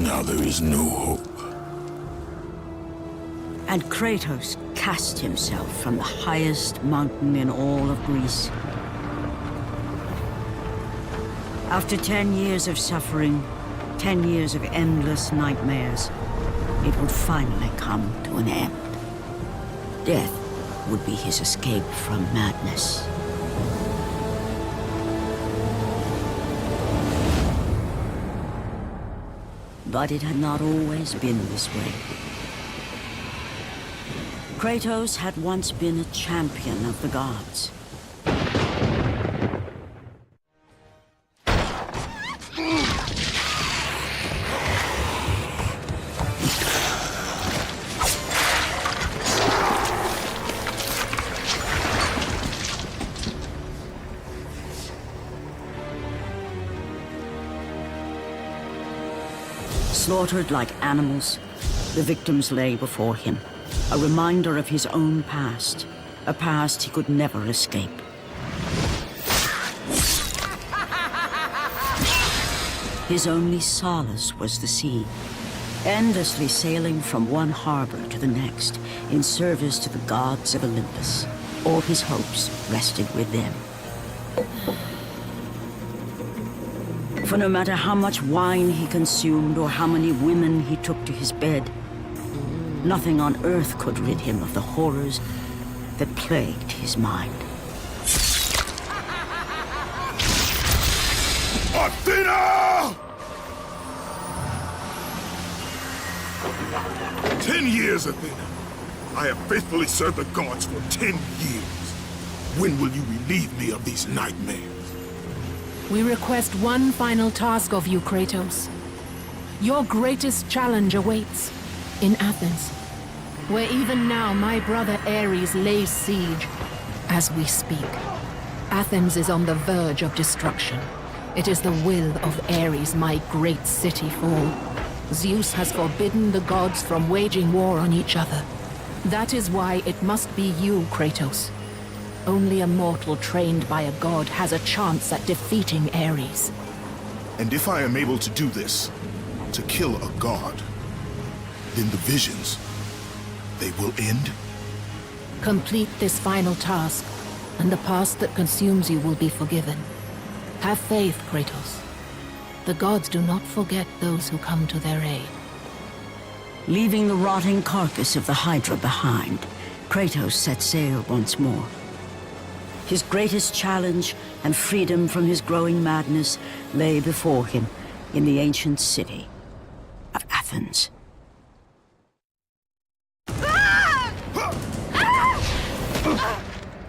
Now there is no hope. And Kratos cast himself from the highest mountain in all of Greece. After 10 years of suffering, 10 years of endless nightmares, it would finally come to an end. Death would be his escape from madness. But it had not always been this way. Kratos had once been a champion of the gods. Slaughtered like animals, the victims lay before him, a reminder of his own past, a past he could never escape. His only solace was the sea, endlessly sailing from one harbor to the next in service to the gods of Olympus. All his hopes rested with them. For no matter how much wine he consumed or how many women he took to his bed, nothing on earth could rid him of the horrors that plagued his mind. Athena! 10 years, Athena. I have faithfully served the gods for 10 years. When will you relieve me of these nightmares? We request one final task of you, Kratos. Your greatest challenge awaits in Athens, where even now my brother Ares lays siege as we speak. Athens is on the verge of destruction. It is the will of Ares my great city fall. Zeus has forbidden the gods from waging war on each other. That is why it must be you, Kratos. Only a mortal trained by a god has a chance at defeating Ares. And if I am able to do this, to kill a god, then the visions, they will end? Complete this final task, and the past that consumes you will be forgiven. Have faith, Kratos. The gods do not forget those who come to their aid. Leaving the rotting carcass of the Hydra behind, Kratos set sail once more. His greatest challenge and freedom from his growing madness lay before him in the ancient city of Athens.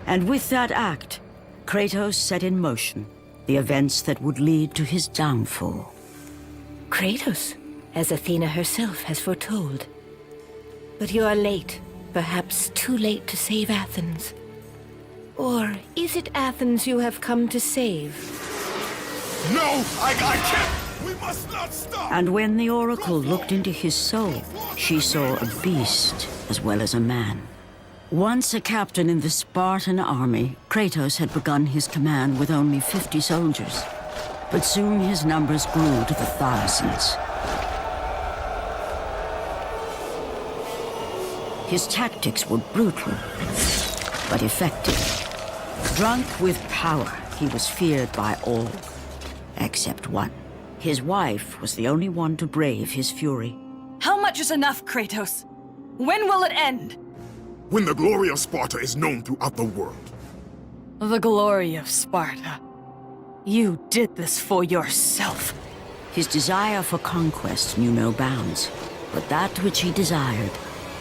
And with that act, Kratos set in motion the events that would lead to his downfall. Kratos, as Athena herself has foretold. But you are late, perhaps too late to save Athens. Or is it Athens you have come to save? No! I can't! We must not stop! And when the Oracle looked into his soul, she saw a beast as well as a man. Once a captain in the Spartan army, Kratos had begun his command with only 50 soldiers. But soon his numbers grew to the thousands. His tactics were brutal, but effective. Drunk with power, he was feared by all, except one. His wife was the only one to brave his fury. How much is enough, Kratos? When will it end? When the glory of Sparta is known throughout the world. The glory of Sparta. You did this for yourself. His desire for conquest knew no bounds, but that which he desired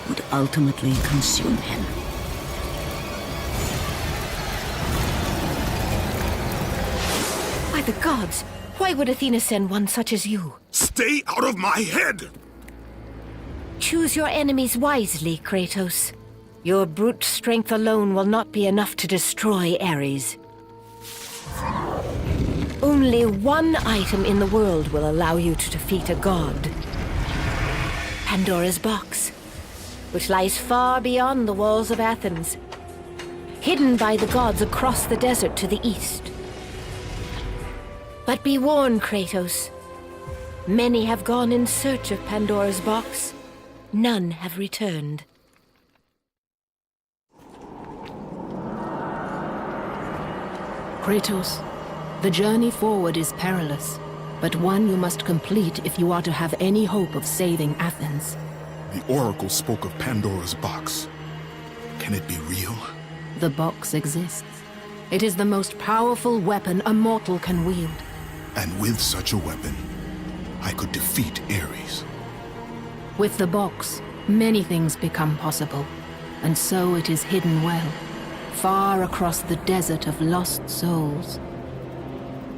would ultimately consume him. By the gods, why would Athena send one such as you? Stay out of my head! Choose your enemies wisely, Kratos. Your brute strength alone will not be enough to destroy Ares. Only one item in the world will allow you to defeat a god. Pandora's box, which lies far beyond the walls of Athens, hidden by the gods across the desert to the east. But be warned, Kratos. Many have gone in search of Pandora's box. None have returned. Kratos, the journey forward is perilous, but one you must complete if you are to have any hope of saving Athens. The Oracle spoke of Pandora's box. Can it be real? The box exists. It is the most powerful weapon a mortal can wield. And with such a weapon, I could defeat Ares. With the box, many things become possible, and so it is hidden well, far across the desert of lost souls.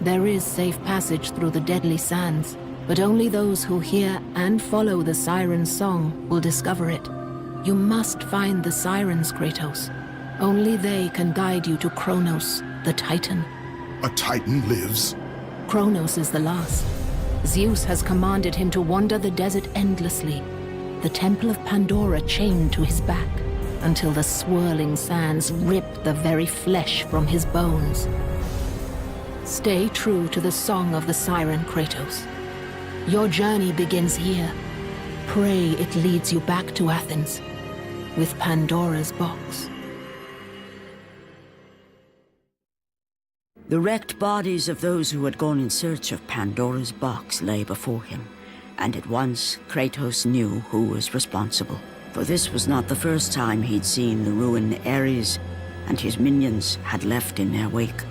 There is safe passage through the deadly sands, but only those who hear and follow the siren's song will discover it. You must find the sirens, Kratos. Only they can guide you to Kronos, the Titan. A Titan lives? Kronos is the last. Zeus has commanded him to wander the desert endlessly, the Temple of Pandora chained to his back, until the swirling sands rip the very flesh from his bones. Stay true to the song of the siren, Kratos. Your journey begins here. Pray it leads you back to Athens, with Pandora's box. The wrecked bodies of those who had gone in search of Pandora's box lay before him, and at once Kratos knew who was responsible. For this was not the first time he'd seen the ruin Ares and his minions had left in their wake.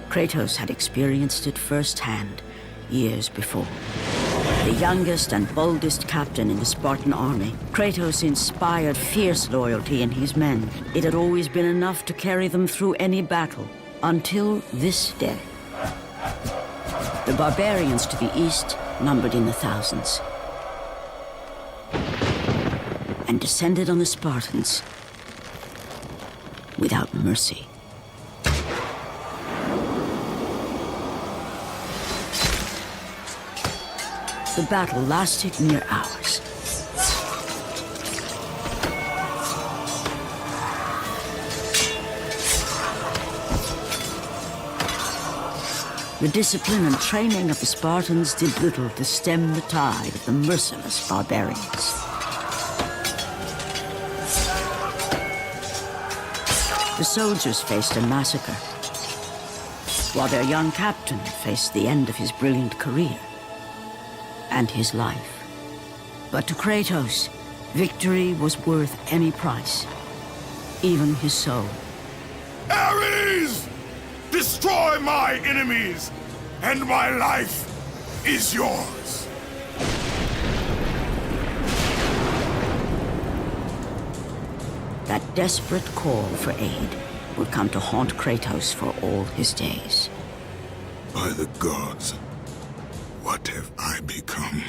Kratos had experienced it firsthand, years before. The youngest and boldest captain in the Spartan army, Kratos inspired fierce loyalty in his men. It had always been enough to carry them through any battle, until this day. The barbarians to the east numbered in the thousands, and descended on the Spartans without mercy. The battle lasted near hours. The discipline and training of the Spartans did little to stem the tide of the merciless barbarians. The soldiers faced a massacre, while their young captain faced the end of his brilliant career and his life. But to Kratos, victory was worth any price, even his soul. Ares! Destroy my enemies, and my life is yours. That desperate call for aid would come to haunt Kratos for all his days. By the gods, what have I become?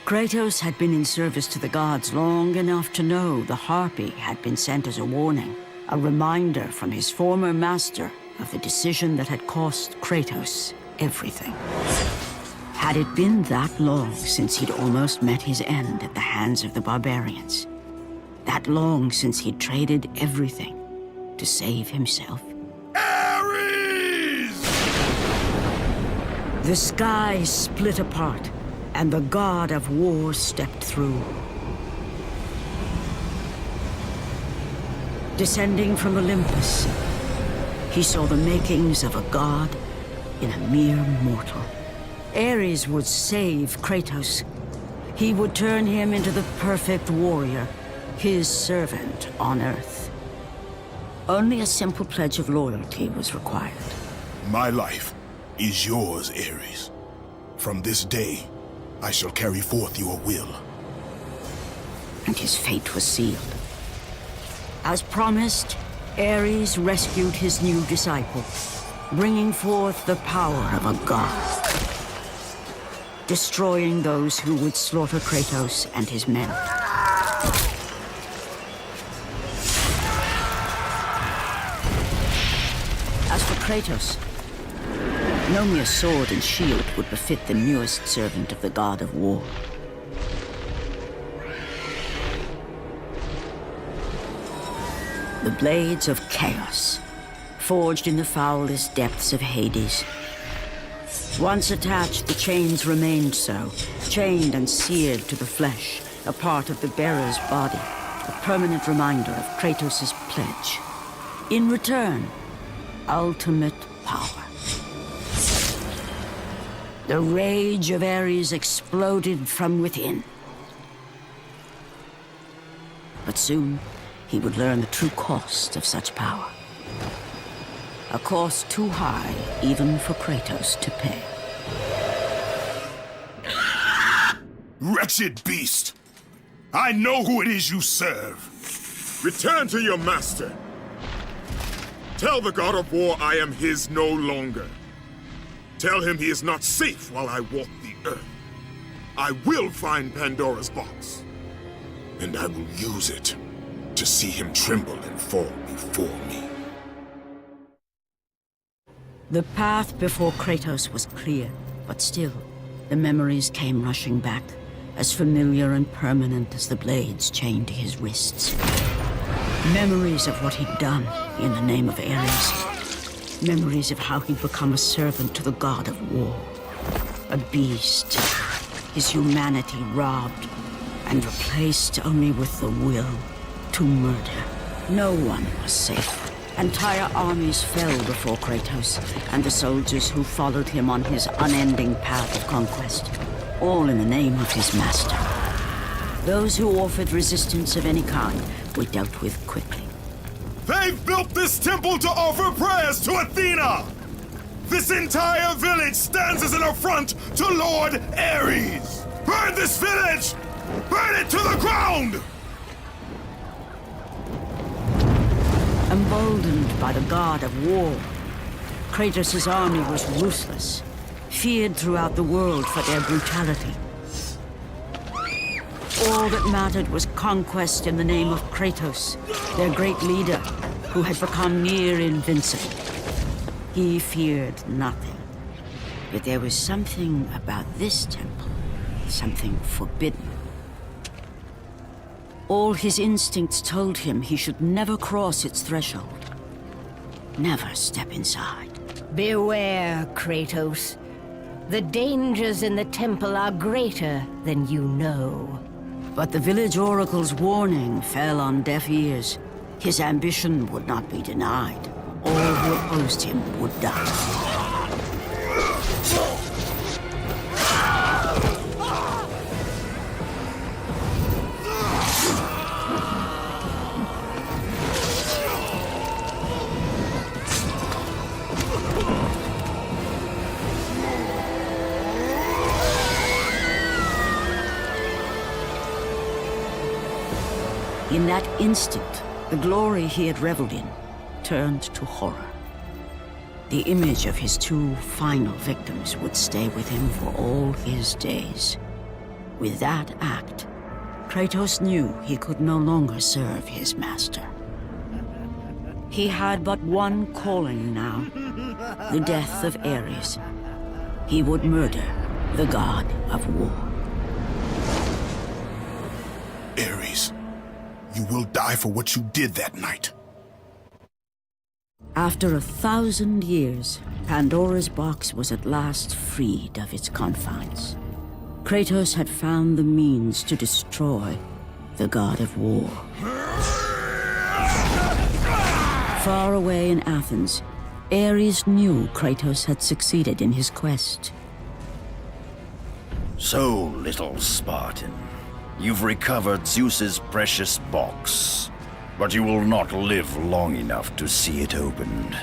Kratos had been in service to the gods long enough to know the Harpy had been sent as a warning, a reminder from his former master of the decision that had cost Kratos everything. Had it been that long since he'd almost met his end at the hands of the barbarians? That long since he'd traded everything to save himself? Ares! The sky split apart, and the god of war stepped through. Descending from Olympus, he saw the makings of a god in a mere mortal. Ares would save Kratos. He would turn him into the perfect warrior, his servant on Earth. Only a simple pledge of loyalty was required. My life is yours, Ares. From this day, I shall carry forth your will. And his fate was sealed. As promised, Ares rescued his new disciple, bringing forth the power of a god, destroying those who would slaughter Kratos and his men. As for Kratos, no mere sword and shield would befit the newest servant of the god of war. The blades of chaos, forged in the foulest depths of Hades. Once attached, the chains remained so, chained and seared to the flesh, a part of the bearer's body, a permanent reminder of Kratos' pledge. In return, ultimate power. The rage of Ares exploded from within. But soon, he would learn the true cost of such power. A cost too high even for Kratos to pay. Wretched beast! I know who it is you serve! Return to your master! Tell the god of war I am his no longer. Tell him he is not safe while I walk the earth. I will find Pandora's box. And I will use it to see him tremble and fall before me. The path before Kratos was clear, but still, the memories came rushing back, as familiar and permanent as the blades chained to his wrists. Memories of what he'd done in the name of Ares. Memories of how he'd become a servant to the god of war. A beast, his humanity robbed and replaced only with the will to murder. No one was safe. Entire armies fell before Kratos and the soldiers who followed him on his unending path of conquest, all in the name of his master. Those who offered resistance of any kind were dealt with quickly. They've built this temple to offer prayers to Athena! This entire village stands as an affront to Lord Ares! Burn this village! Burn it to the ground! Emboldened by the god of war, Kratos' army was ruthless, feared throughout the world for their brutality. All that mattered was conquest in the name of Kratos, their great leader, who had become near invincible. He feared nothing. Yet there was something about this temple, something forbidden. All his instincts told him he should never cross its threshold. Never step inside. Beware, Kratos. The dangers in the temple are greater than you know. But the village oracle's warning fell on deaf ears. His ambition would not be denied. All who opposed him would die. In that instant, the glory he had reveled in turned to horror. The image of his two final victims would stay with him for all his days. With that act, Kratos knew he could no longer serve his master. He had but one calling now, the death of Ares. He would murder the god of war. Ares, you will die for what you did that night. After 1,000 years, Pandora's box was at last freed of its confines. Kratos had found the means to destroy the god of war. Far away in Athens, Ares knew Kratos had succeeded in his quest. So, little Spartan, you've recovered Zeus's precious box, but you will not live long enough to see it opened.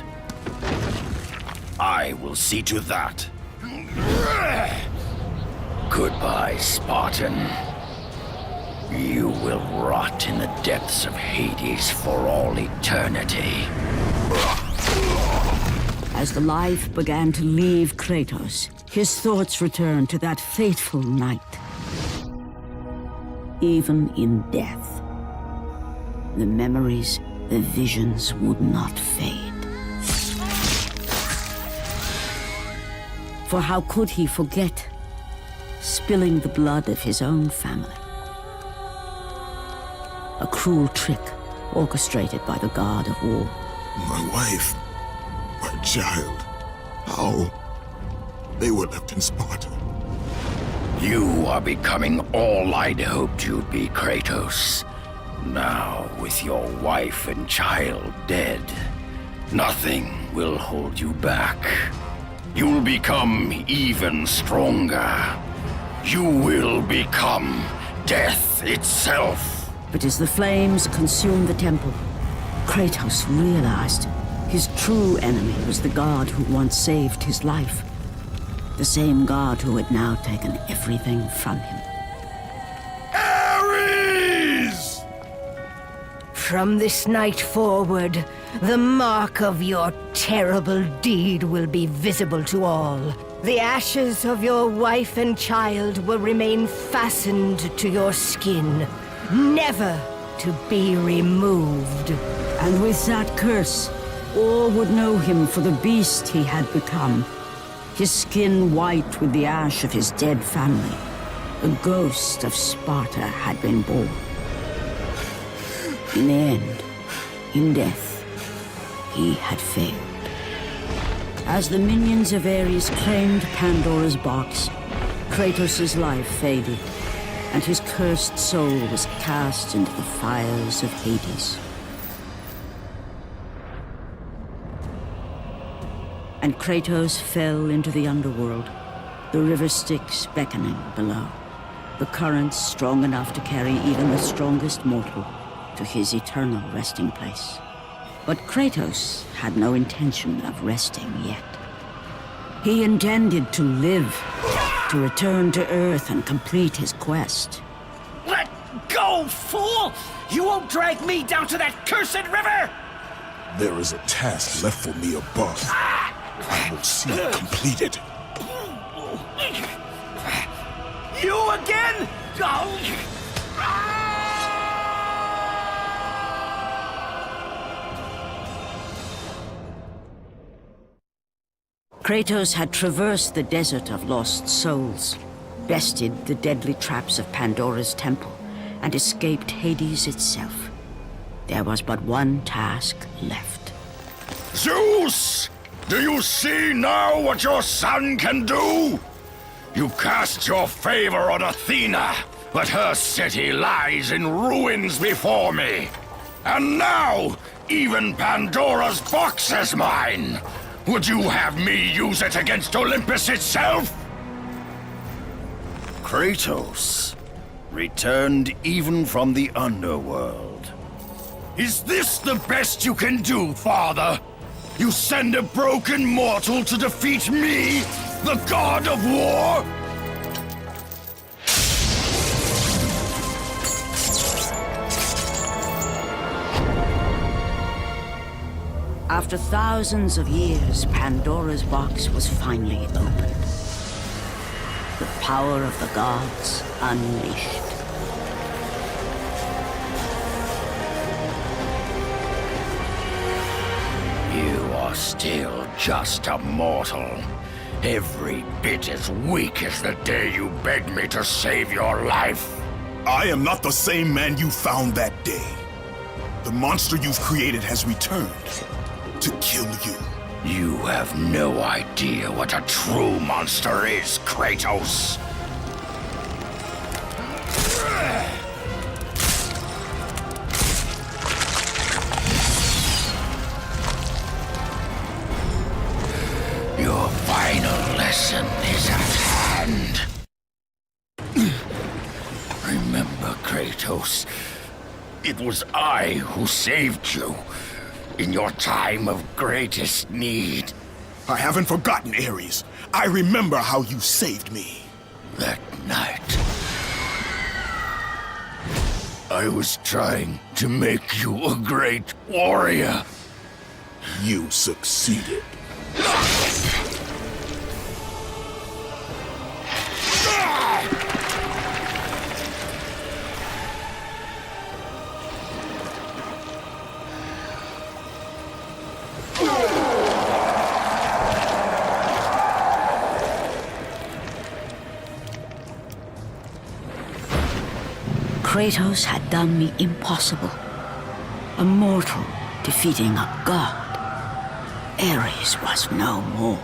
I will see to that. Goodbye, Spartan. You will rot in the depths of Hades for all eternity. As the life began to leave Kratos, his thoughts returned to that fateful night. Even in death, the memories, the visions would not fade. For how could he forget spilling the blood of his own family? A cruel trick orchestrated by the god of war. My wife, my child, how? They were left in Sparta. You are becoming all I'd hoped you'd be, Kratos. Now, with your wife and child dead, nothing will hold you back. You'll become even stronger. You will become death itself. But as the flames consumed the temple, Kratos realized his true enemy was the god who once saved his life. The same god who had now taken everything from him. Ares! From this night forward, the mark of your terrible deed will be visible to all. The ashes of your wife and child will remain fastened to your skin, never to be removed. And with that curse, all would know him for the beast he had become. His skin white with the ash of his dead family. The ghost of Sparta had been born. In the end, in death, he had failed. As the minions of Ares claimed Pandora's box, Kratos' life faded, and his cursed soul was cast into the fires of Hades. And Kratos fell into the underworld, the river Styx beckoning below, the currents strong enough to carry even the strongest mortal to his eternal resting place. But Kratos had no intention of resting yet. He intended to live, to return to Earth and complete his quest. Let go, fool! You won't drag me down to that cursed river! There is a task left for me above. I will see it completed. You again? Kratos had traversed the desert of lost souls, bested the deadly traps of Pandora's temple, and escaped Hades itself. There was but one task left. Zeus! Do you see now what your son can do? You cast your favor on Athena, but her city lies in ruins before me. And now, even Pandora's box is mine. Would you have me use it against Olympus itself? Kratos, returned even from the underworld. Is this the best you can do, father? You send a broken mortal to defeat me, the god of war? After thousands of years, Pandora's box was finally opened. The power of the gods unleashed. You are still just a mortal. Every bit as weak as the day you begged me to save your life. I am not the same man you found that day. The monster you've created has returned to kill you. You have no idea what a true monster is, Kratos. Your final lesson is at hand. Remember, Kratos, it was I who saved you in your time of greatest need. I haven't forgotten, Ares. I remember how you saved me. That night, I was trying to make you a great warrior. You succeeded. Kratos had done the impossible. A mortal defeating a god. Ares was no more.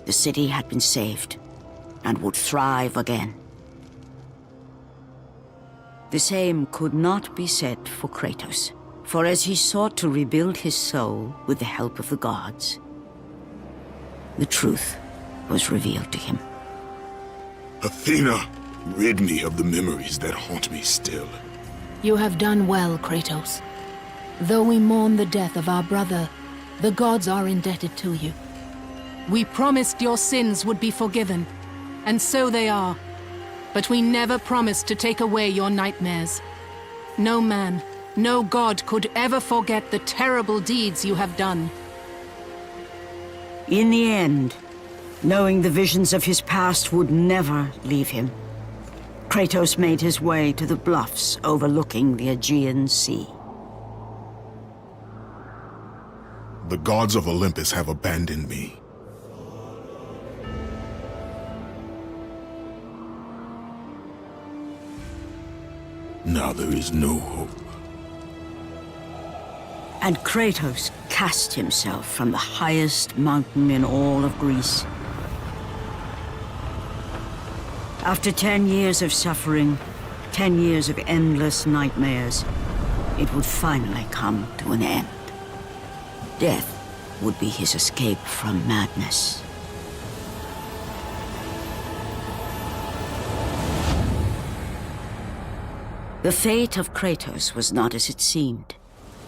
The city had been saved and would thrive again. The same could not be said for Kratos, for as he sought to rebuild his soul with the help of the gods, the truth was revealed to him. Athena, rid me of the memories that haunt me still. You have done well, Kratos. Though we mourn the death of our brother, the gods are indebted to you. We promised your sins would be forgiven, and so they are. But we never promised to take away your nightmares. No man, no god could ever forget the terrible deeds you have done. In the end, knowing the visions of his past would never leave him, Kratos made his way to the bluffs overlooking the Aegean Sea. The gods of Olympus have abandoned me. Now there is no hope. And Kratos cast himself from the highest mountain in all of Greece. After 10 years of suffering, 10 years of endless nightmares, it would finally come to an end. Death would be his escape from madness. The fate of Kratos was not as it seemed.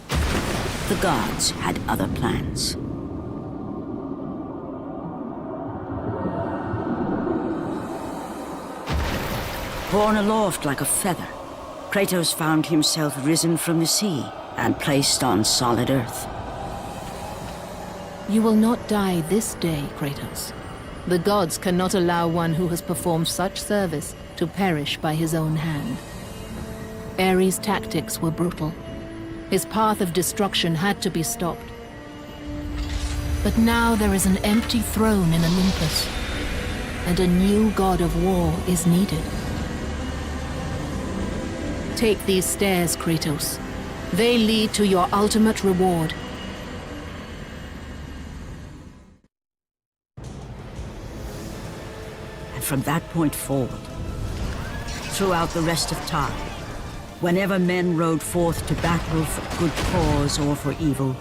The gods had other plans. Borne aloft like a feather, Kratos found himself risen from the sea and placed on solid earth. You will not die this day, Kratos. The gods cannot allow one who has performed such service to perish by his own hand. Ares' tactics were brutal. His path of destruction had to be stopped. But now there is an empty throne in Olympus, and a new god of war is needed. Take these stairs, Kratos. They lead to your ultimate reward. And from that point forward, throughout the rest of time, whenever men rode forth to battle for good cause or for evil,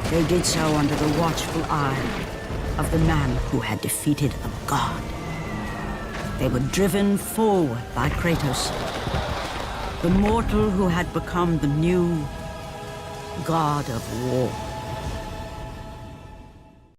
they did so under the watchful eye of the man who had defeated a god. They were driven forward by Kratos, the mortal who had become the new god of war.